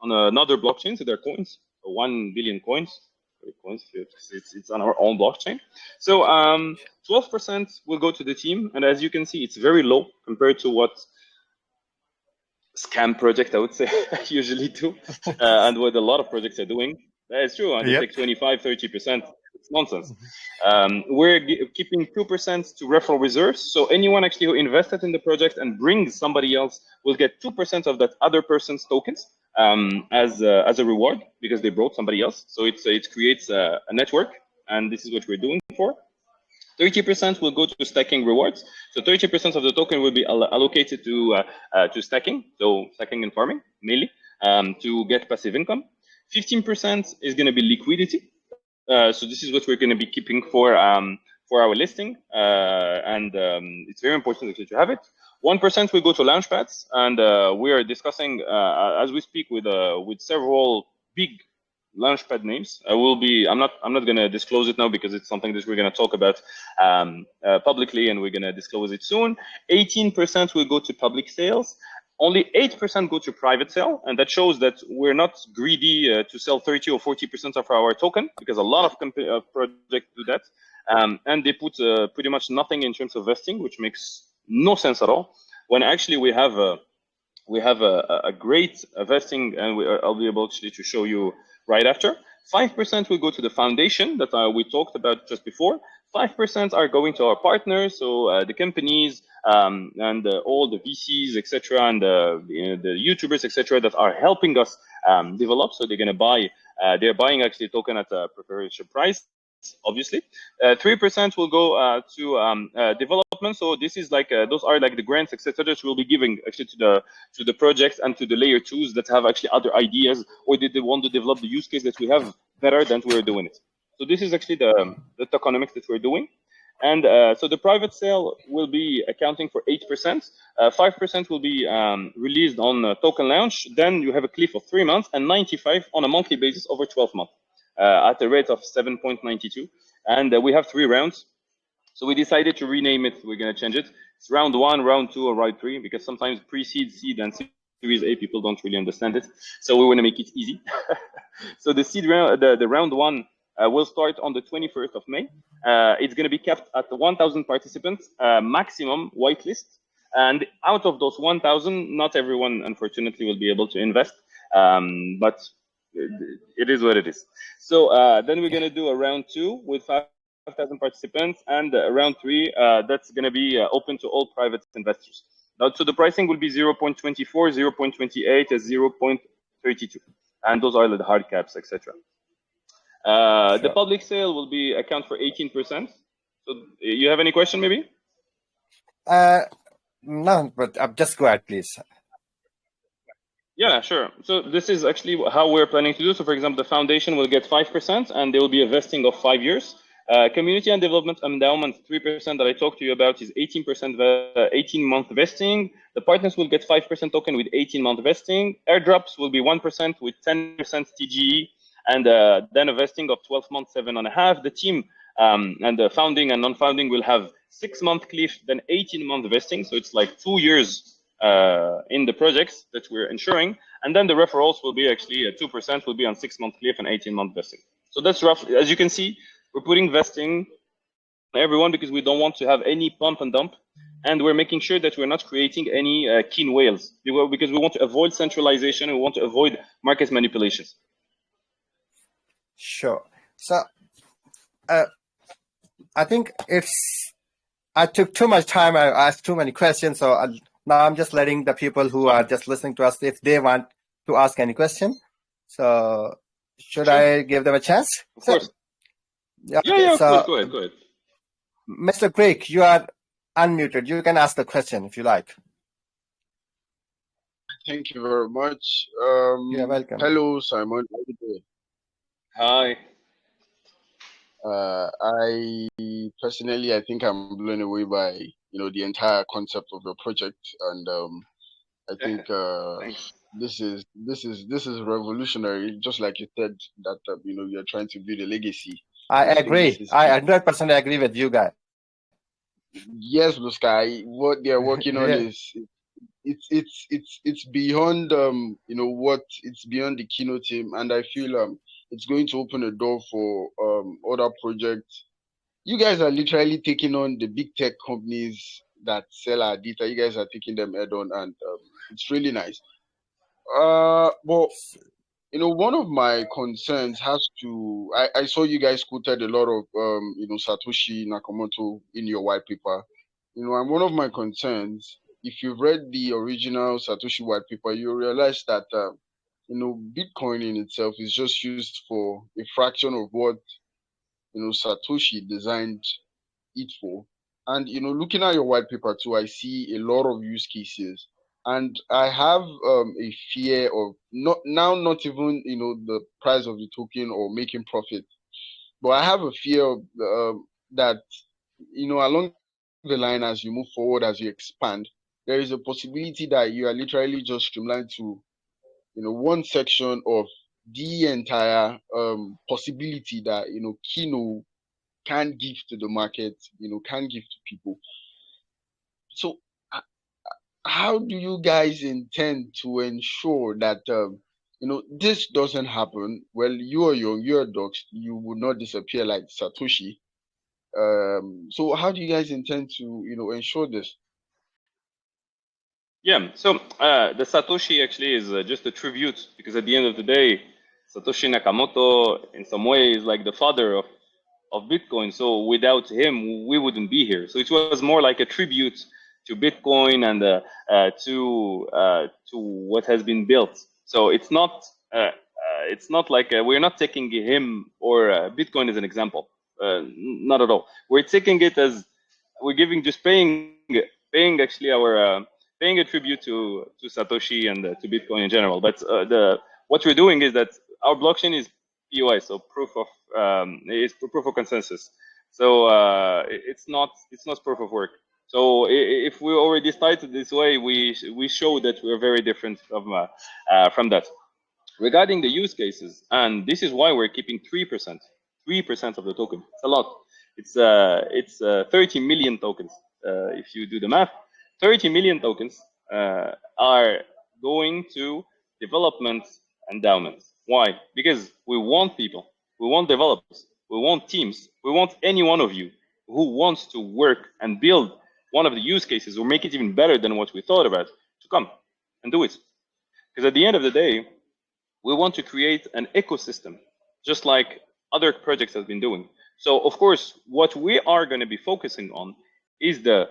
another blockchain. So they're coins. 1 billion coins. It's on our own blockchain. So 12% will go to the team, and as you can see, it's very low compared to what scam project I would say usually do, and what a lot of projects are doing. That is true. They take 25-30%. It's nonsense. We're keeping 2% to referral reserves. So anyone actually who invested in the project and brings somebody else will get 2% of that other person's tokens as a reward because they brought somebody else. So it creates a network, and this is what we're doing for. 30% will go to stacking rewards. So 30% of the token will be allocated to stacking, so stacking and farming mainly, to get passive income. 15% is going to be liquidity. So this is what we're going to be keeping for our listing, and it's very important to have it. 1% will go to launchpads, and we are discussing as we speak with several big launchpad names. I'm not going to disclose it now because it's something that we're going to talk about publicly, and we're going to disclose it soon. 18% will go to public sales. Only 8% go to private sale, and that shows that we're not greedy to sell 30 or 40% of our token, because a lot of projects do that, and they put pretty much nothing in terms of vesting, which makes no sense at all. When actually we have we have a great vesting, and I'll be able actually to show you right after. 5% will go to the foundation that we talked about just before. 5% are going to our partners, so the companies and all the VCs, etc., and the YouTubers, etc., that are helping us develop. So they're going to buy, they're buying actually token at a preferential price, obviously. 3% will go to development. So this is like those are like the grants, etc., that we'll be giving actually to the projects and to the layer twos that have actually other ideas, or they want to develop the use case that we have better than we're doing it. So this is actually the tokenomics that we're doing. And so the private sale will be accounting for 8%. 5% will be released on token launch. Then you have a cliff of 3 months, and 95 on a monthly basis over 12 months at a rate of 7.92. And we have 3 rounds. So we decided to rename it. We're going to change it. It's round 1, round 2, or round 3, because sometimes pre-seed, seed, and Series A people don't really understand it. So we want to make it easy. So the seed round, the round 1 will start on the 21st of May. It's going to be kept at 1,000 participants, maximum whitelist. And out of those 1,000, not everyone, unfortunately, will be able to invest. But it is what it is. So then we're going to do a round 2 with 5,000 participants, and round 3 that's going to be open to all private investors. Now, so the pricing will be 0.24, 0.28, and 0.32, and those are the hard caps, etc. Sure. The public sale will be account for 18%. So you have any question, maybe? No, but just go ahead, please. Yeah, sure. So this is actually how we're planning to do. So for example, the foundation will get 5%, and there will be a vesting of 5 years. Community and development endowment, 3% that I talked to you about is 18%, 18-month vesting. The partners will get 5% token with 18-month vesting. Airdrops will be 1% with 10% TGE, and then a vesting of 12 months, 7.5. The team and the founding and non-founding will have 6-month cliff, then 18-month vesting. So it's like 2 years in the projects that we're ensuring. And then the referrals will be actually 2% will be on 6-month cliff and 18-month vesting. So that's roughly, as you can see, we're putting vesting on everyone because we don't want to have any pump and dump. And we're making sure that we're not creating any keen whales, because we want to avoid centralization and we want to avoid market manipulations. Sure. So I think I took too much time. I asked too many questions. So now I'm just letting the people who are just listening to us, if they want to ask any question. So should I give them a chance? Of course. Yeah, okay. Of course. Go ahead. Mr. Craig, you are unmuted. You can ask the question if you like. Thank you very much. You're welcome. Hello, Simon. How you doing? Hi. I personally, I think I'm blown away by the entire concept of your project, and I think this is revolutionary. Just like you said that you're trying to build a legacy. I agree. I 100% agree with you guys. Yes, Blue Sky. What they're working on is it's beyond what it's beyond the KYNNO team, and I feel it's going to open a door for other projects. You guys are literally taking on the big tech companies that sell our data. You guys are taking them head on, and it's really nice. Well, one of my concerns has to. I saw you guys quoted a lot of Satoshi Nakamoto in your white paper. And one of my concerns, if you've read the original Satoshi white paper, you realize that Bitcoin in itself is just used for a fraction of what Satoshi designed it for. And looking at your white paper too, I see a lot of use cases, and I have a fear of not even the price of the token or making profit, but I have a fear of that along the line, as you move forward, as you expand, there is a possibility that you are literally just streamlined to one section of the entire possibility that KYNNO can give to the market, can give to people. So how do you guys intend to ensure that this doesn't happen? Well, you are young, you're dogs, you will not disappear like Satoshi. So how do you guys intend to ensure this? Yeah, so the Satoshi actually is just a tribute, because at the end of the day, Satoshi Nakamoto in some way is like the father of Bitcoin. So without him, we wouldn't be here. So it was more like a tribute to Bitcoin and to what has been built. So it's not like we're not taking him or Bitcoin as an example. Not at all. We're taking it as we're giving, just paying actually our paying a tribute to Satoshi and to Bitcoin in general. But the what we're doing is that our blockchain is POI, so it's proof of consensus. So it's not proof of work. So if we already started this way, we show that we're very different from that. Regarding the use cases, and this is why we're keeping 3% of the token. It's a lot. It's 30 million tokens. If you do the math, 30 million tokens are going to development endowments. Why? Because we want people, we want developers, we want teams, we want any one of you who wants to work and build one of the use cases or make it even better than what we thought about to come and do it. Because at the end of the day, we want to create an ecosystem, just like other projects have been doing. So of course, what we are going to be focusing on is the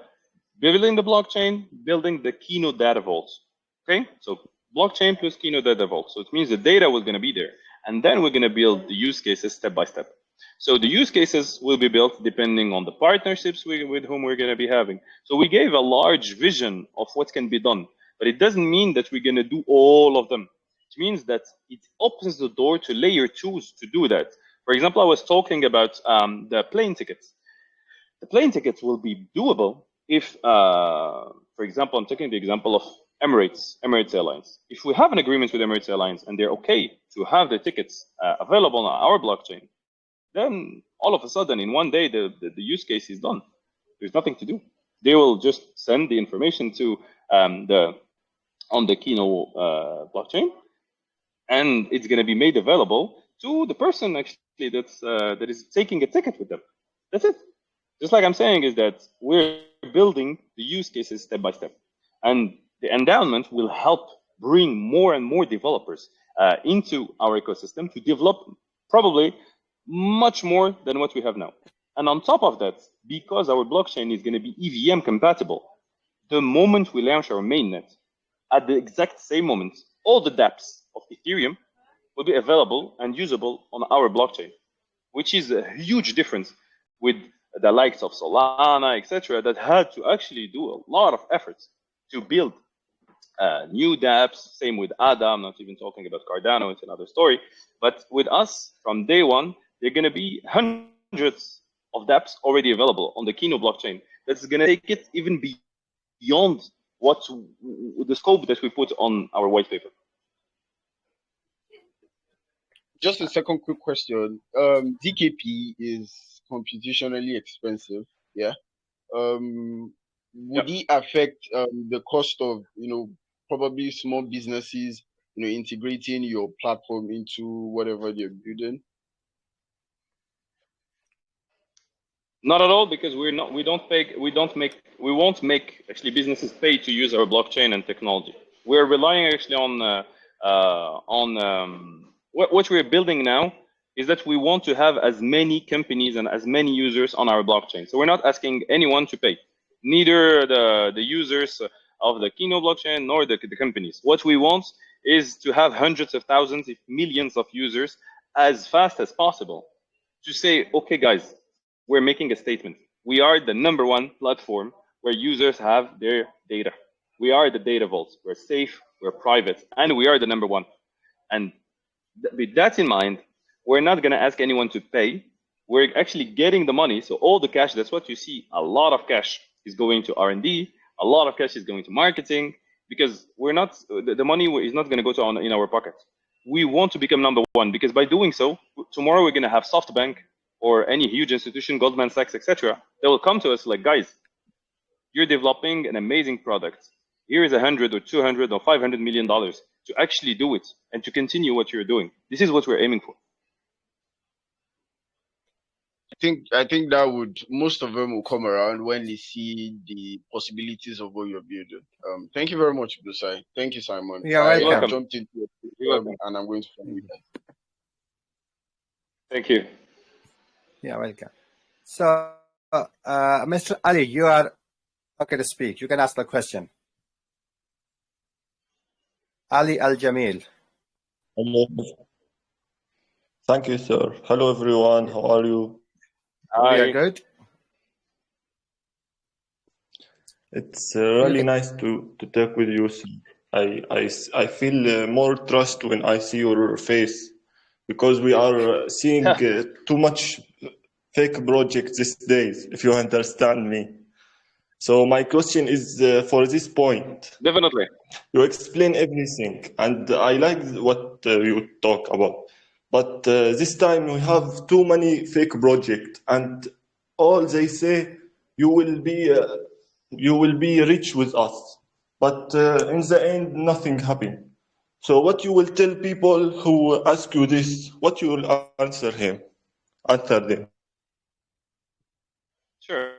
building the blockchain, building the KYNNO data vaults. Okay, so blockchain plus KYNNO data vault. So it means the data was going to be there, and then we're going to build the use cases step by step. So the use cases will be built depending on the partnerships with whom we're going to be having. So we gave a large vision of what can be done, but it doesn't mean that we're going to do all of them. It means that it opens the door to layer 2s to do that. For example, I was talking about the plane tickets. The plane tickets will be doable if, for example, I'm taking the example of Emirates Airlines. If we have an agreement with Emirates Airlines and they're okay to have the tickets available on our blockchain, then all of a sudden in one day, the use case is done. There's nothing to do. They will just send the information to on the KYNNO blockchain, and it's going to be made available to the person actually that is taking a ticket with them. That's it. Just like I'm saying is that we're building the use cases step by step, and the endowment will help bring more and more developers into our ecosystem to develop probably much more than what we have now. And on top of that, because our blockchain is going to be EVM compatible, the moment we launch our mainnet, at the exact same moment, all the dApps of Ethereum will be available and usable on our blockchain, which is a huge difference with the likes of Solana, etc., that had to actually do a lot of efforts to build new dApps. Same with ADA. I'm not even talking about Cardano. It's another story. But with us, from day one, there are going to be hundreds of dApps already available on the KYNNO blockchain. That's going to take it even beyond what the scope that we put on our white paper. Just a second quick question. DKP is computationally expensive. Yeah. Would it affect the cost of, probably small businesses, integrating your platform into whatever they're building? Not at all, because we won't make actually businesses pay to use our blockchain and technology. We're relying actually on what we're building now is that we want to have as many companies and as many users on our blockchain. So we're not asking anyone to pay, neither the users of the KYNNO blockchain nor the companies. What we want is to have hundreds of thousands, if millions of users as fast as possible to say, okay, guys, we're making a statement. We are the #1 platform where users have their data. We are the data vaults. We're safe, we're private, and we are the #1. And with that in mind, we're not going to ask anyone to pay. We're actually getting the money. So all the cash, that's what you see. A lot of cash is going to R&D. A lot of cash is going to marketing, because we're not, the money is not going to go to in our pockets. We want to become #1, because by doing so, tomorrow we're going to have SoftBank or any huge institution, Goldman Sachs, etc., they will come to us like, guys, you're developing an amazing product. Here is $100 or $200 or $500 million to actually do it and to continue what you're doing. This is what we're aiming for. think that most of them will come around when they see the possibilities of what you're building. Thank you very much, Busai. Thank you, Simon. You're I welcome. jumped into your You're welcome. and I'm going to follow you guys. Thank you. You're welcome. So, Mr. Ali, you are okay to speak. You can ask the question. Ali Al Jamil. Hello. Thank you, sir. Hello, everyone. How are you? We are Hi. good. It's really nice to talk with you, sir. I feel more trust when I see your face because we are seeing too much fake projects these days, if you understand me. So my question is for this point. Definitely. You explain everything, and I like what you talk about. But this time we have too many fake projects, and all they say you will be rich with us. But in the end, nothing happened. So what you will tell people who ask you this? What you will answer them? Sure.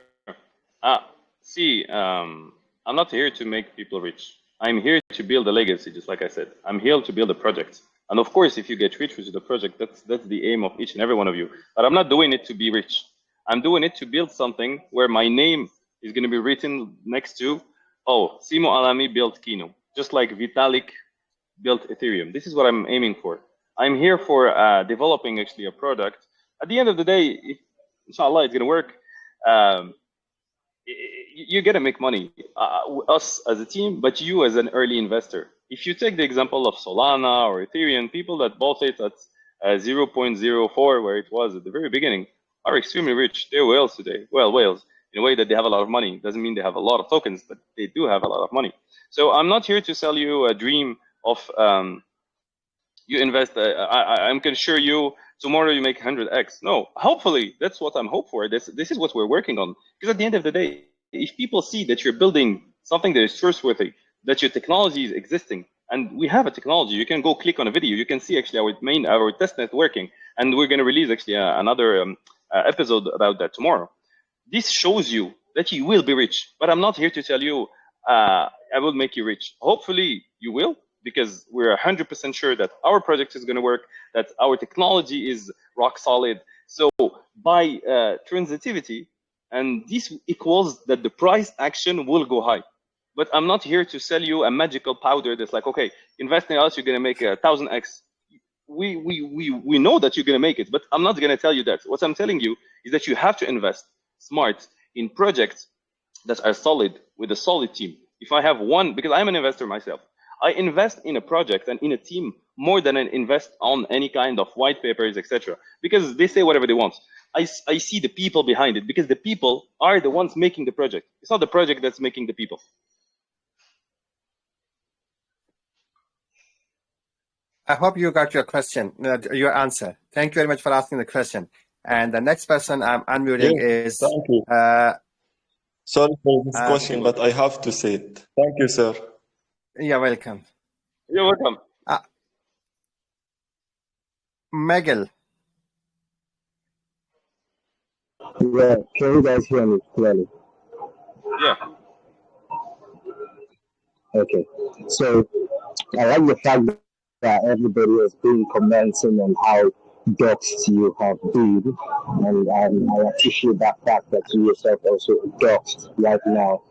See, I'm not here to make people rich. I'm here to build a legacy, just like I said. I'm here to build a project. And of course, if you get rich with the project, that's the aim of each and every one of you. But I'm not doing it to be rich. I'm doing it to build something where my name is going to be written next to, oh, Simo Alami built KYNNO, just like Vitalik built Ethereum. This is what I'm aiming for. I'm here for developing actually a product. At the end of the day, if, inshallah, it's going to work. You're going to make money, us as a team, but you as an early investor. If you take the example of Solana or Ethereum, people that bought it at 0.04, where it was at the very beginning, are extremely rich. They're whales today. Well, whales, in a way that they have a lot of money. Doesn't mean they have a lot of tokens, but they do have a lot of money. So I'm not here to sell you a dream of you invest. I'm going to assure you tomorrow you make 100x. No, hopefully that's what I'm hoping for. This is what we're working on. Because at the end of the day, if people see that you're building something that is trustworthy, that your technology is existing, and we have a technology, you can go click on a video, you can see actually our testnet working, and we're going to release actually another episode about that tomorrow. This shows you that you will be rich, but I'm not here to tell you I will make you rich. Hopefully you will, because we're 100% sure that our project is going to work, that our technology is rock solid. So by transitivity, and this equals that the price action will go high. But I'm not here to sell you a magical powder that's like, okay, invest in us, you're going to make 1000x. We know that you're going to make it, but I'm not going to tell you that. What I'm telling you is that you have to invest smart in projects that are solid, with a solid team. If I have one, because I'm an investor myself, I invest in a project and in a team more than I invest on any kind of white papers, etc. Because they say whatever they want. I see the people behind it, because the people are the ones making the project. It's not the project that's making the people. I hope you got your question, your answer. Thank you very much for asking the question. And the next person I'm unmuting is. Thank you. Sorry for this question, but I have to say it. Thank you, sir. You're welcome. You're welcome. Miguel. Yeah, can you guys hear me clearly? Yeah. Okay, so I like the fact that everybody has been commenting on how doxed you have been, and I appreciate that fact that you yourself also doxed right now.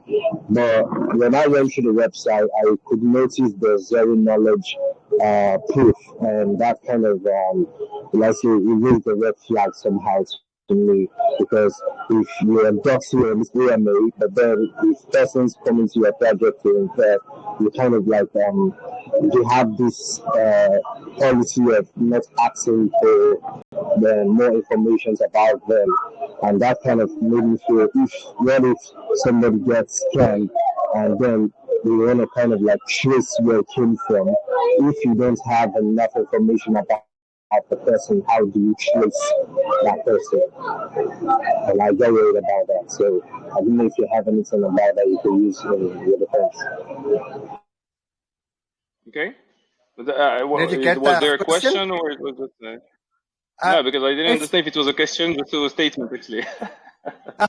But when I went to the website, I could notice the zero knowledge proof, and that kind of, let's say, it raised the red flag somehow to me, because if you are doxing on this AMA, but then if persons come into your project to invest, you kind of like you have this policy of not asking for the more information about them, and that kind of made me feel, what if somebody gets scammed and then you want to kind of like trace where it came from? If you don't have enough information about the person, how do you trace that person? And I get worried about that. So I don't know if you have anything about that you can use in your defense. Okay. Was there a question, or it was just? No, because I didn't if, understand if it was a question or a statement, actually.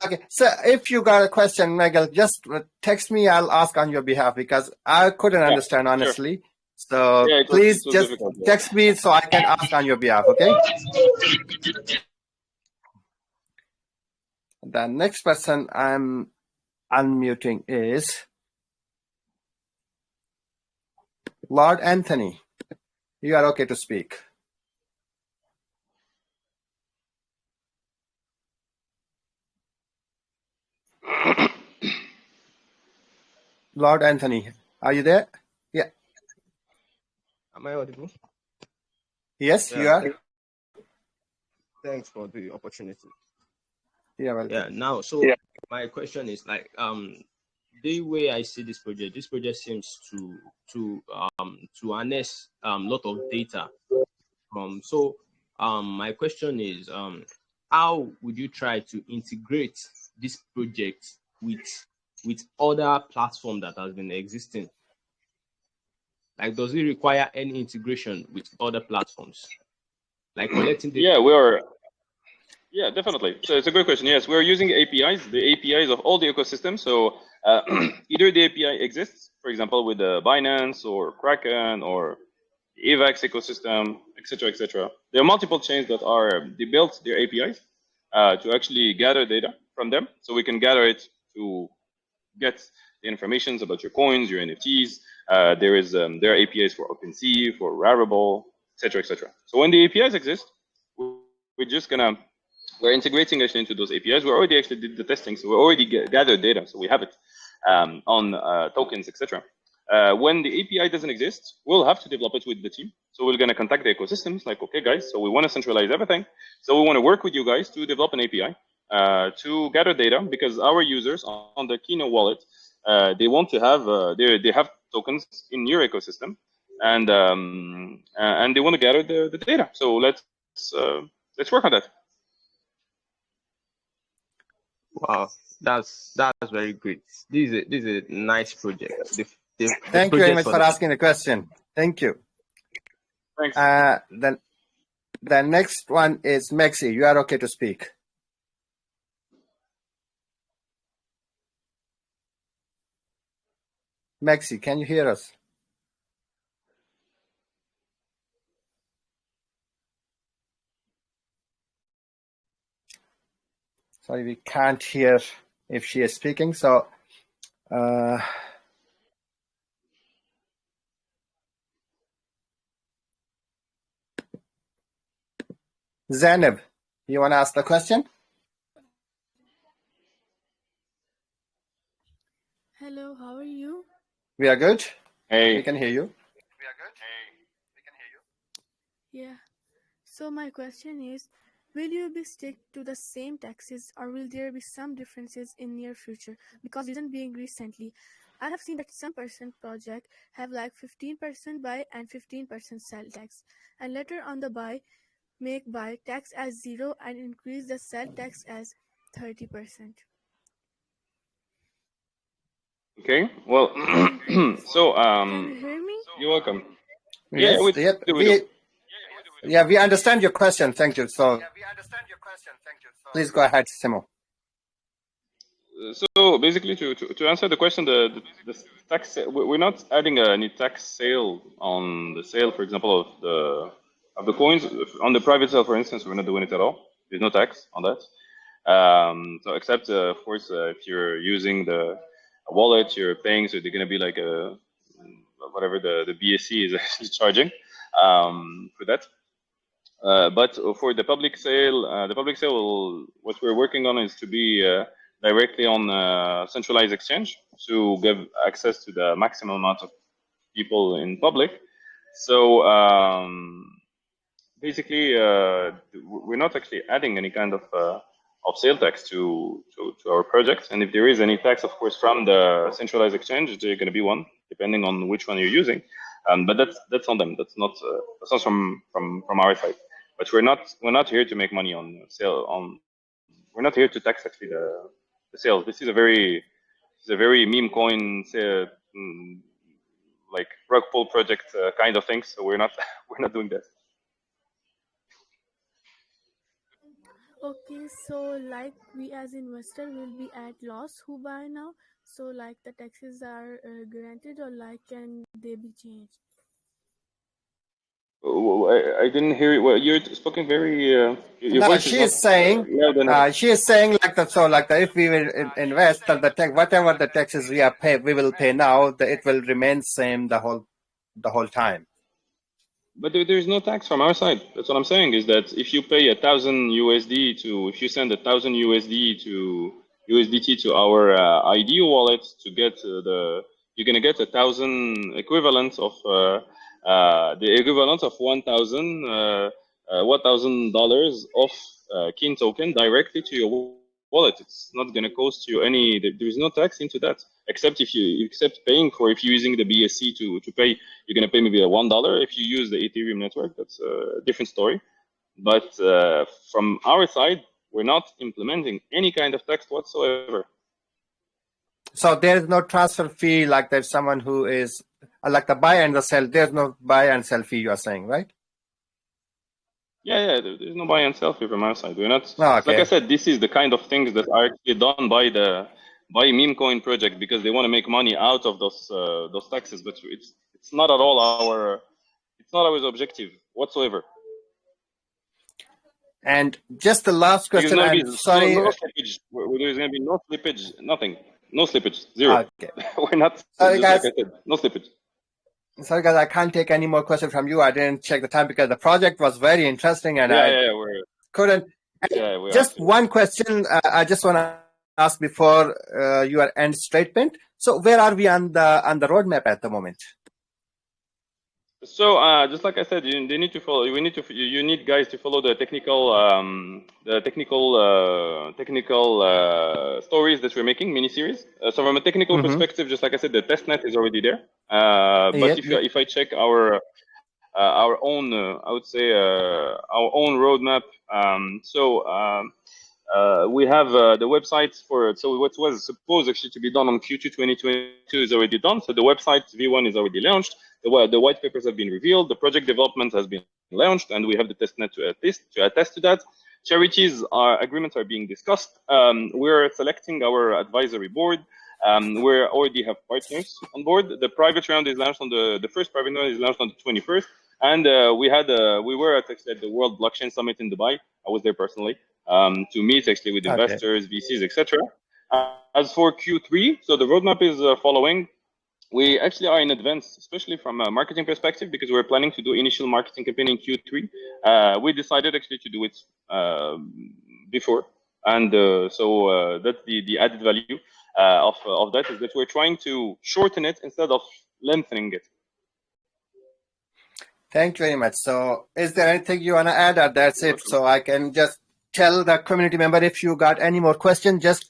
okay, so if you got a question, Miguel, just text me. I'll ask on your behalf because I couldn't understand Sure. honestly. So Yeah, please it was just difficult. Yeah. text me so I can ask on your behalf. Okay. The next person I'm unmuting is Lord Anthony. You are okay to speak. Lord Anthony, are you there? Yeah. Am I audible? Yes, Yeah, you are. thanks for the opportunity. Yeah, welcome. Yeah, now, so my question is like, the way I see this project seems to harness lot of data from. So my question is, how would you try to integrate this project with other platform that has been existing? Like, does it require any integration with other platforms, like collecting data? Yeah, we are. Yeah, definitely. So it's a great question. Yes, we're using the APIs of all the ecosystems. So either the API exists, for example, with the Binance or Kraken or the AVAX ecosystem, etc., etc. There are multiple chains that are they built their APIs to actually gather data from them, so we can gather it to get the information about your coins, your NFTs. There are APIs for OpenSea, for Rarible, etc., etc. So when the APIs exist, we're integrating actually into those APIs. We already actually did the testing, so we already gathered data, so we have it on tokens, etc. When the API doesn't exist, we'll have to develop it with the team. So we're going to contact the ecosystems, like, okay, guys, so we want to centralize everything. So we want to work with you guys to develop an API to gather data, because our users on the KYNNO wallet, they want to have they have tokens in your ecosystem, and they want to gather the data. So let's work on that. Wow, that's very great. This is a nice project. The Thank you very much for asking the question. Thank you. Thanks. Then the next one is Maxi. You are okay to speak. Maxi, can you hear us? Sorry, we can't hear if she is speaking. So, Zainab, you want to ask the question? Hello, how are you? We are good. Hey. We can hear you. We are good. Hey, we can hear you. Yeah. So my question is, will you be stick to the same taxes, or will there be some differences in near future? Because reason being, recently I have seen that some percent project have like 15% buy and 15% sell tax, and later on the buy tax as 0 and increase the sell tax as 30%. Okay. Well, so Can you hear me? you're welcome. Yes. We understand your question. Thank you. So, please go ahead, Simo. So basically, to answer the question, the tax, we're not adding any tax sale on the sale, for example, of the coins. On the private sale, for instance, we're not doing it at all. There's no tax on that. So except, of course, if you're using the wallet, you're paying, so they're going to be like whatever the BSC is actually charging for that. But for the public sale, what we're working on is to be directly on centralized exchange to give access to the maximum amount of people in public. So basically, we're not actually adding any kind of sale tax to our project. And if there is any tax, of course, from the centralized exchange, there's going to be one, depending on which one you're using. But that's on them. That's not from our side. But we're not here to make money on sale. We're not here to tax actually the sales. This is a very meme coin, like rug pull project kind of thing. So we're not doing that. Okay, so like we as investor will be at loss who buy now. So like the taxes are granted or like can they be changed? I didn't hear it. Well, you're speaking very. Your No, voice is not loud enough. she is saying like that. So like that, if we will invest, the tax, whatever the taxes we are pay, we will pay now. It will remain same the whole time. But there's no tax from our side. That's what I'm saying. Is that if you pay 1,000 USD to, if you send 1,000 USD to USDT to our ID wallet to get you're gonna get 1,000 equivalent of the equivalent of $1,000 of KYNNO token directly to your wallet. It's not gonna cost you any. There's no tax into that, except if you paying for, if you're using the BSC to pay. You're going to pay maybe $1. If you use the Ethereum network, that's a different story. But from our side, we're not implementing any kind of tax whatsoever. So there is no transfer fee like there's someone who is like the buy and the sell. There's no buy and sell fee, you are saying, right? Yeah, there's no buy and sell fee from our side. We're not. Oh, okay. Like I said, this is the kind of things that are actually done by meme coin project because they want to make money out of those taxes. But it's not at all our objective whatsoever. And just the last question. Sorry, no slippage. There's going to be no slippage. Nothing. No slippage. Zero. Okay. We're not. Sorry, guys. Like I said, no slippage. Sorry, guys. I can't take any more questions from you. I didn't check the time because the project was very interesting, and I couldn't. Just one question. I just want to ask before your end statement. So, where are we on the roadmap at the moment? So, just like I said, you need to follow. You need guys to follow the technical stories that we're making, mini series. So, from a technical perspective, just like I said, the testnet is already there. But if I check our own, I would say our own roadmap. We have the websites for. So, what was supposed actually to be done on Q2 2022 is already done. So, the website V1 is already launched. The white papers have been revealed, the project development has been launched, and we have the testnet to attest to that. Charities agreements are being discussed. We're selecting our advisory board. We already have partners on board. The private round is launched on the first private round is launched on the 21st, and we were at the World Blockchain Summit in Dubai. I was there personally to meet actually with investors, VCs, etc. As for Q3, so the roadmap is following. We actually are in advance, especially from a marketing perspective, because we're planning to do initial marketing campaign in Q3. We decided actually to do it before, and so that's the added value of that is that we're trying to shorten it instead of lengthening it. Thank you very much. So, is there anything you want to add, or that's it? So I can just tell the community member if you got any more questions, just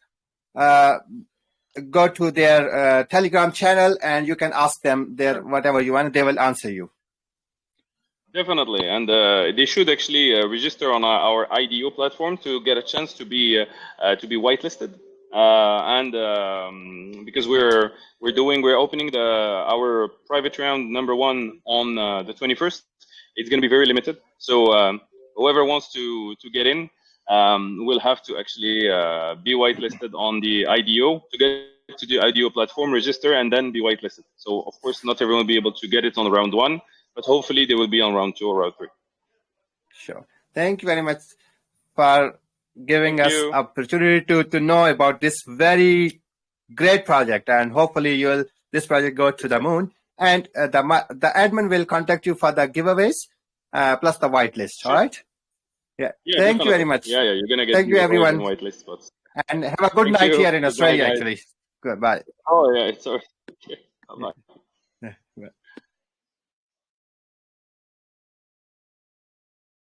go to their Telegram channel and you can ask them their whatever you want. They will answer you. Definitely, and they should actually register on our IDO platform to get a chance to be whitelisted. Because we're opening our private round #1 on the 21st. It's going to be very limited. So whoever wants to get in. Will have to actually be whitelisted on the IDO to get to the IDO platform, register, and then be whitelisted. So, of course, not everyone will be able to get it on round 1, but hopefully they will be on round 2 or round 3. Sure. Thank you very much for giving us opportunity to know about this very great project, and hopefully this project go to the moon. And the admin will contact you for the giveaways plus the whitelist. Sure. All right. Yeah. Thank you very much. Yeah, you're gonna get. Thank you, everyone. Whitelist spots. And have a good night here in Australia. Actually, goodbye. Oh yeah, it's all right. Bye.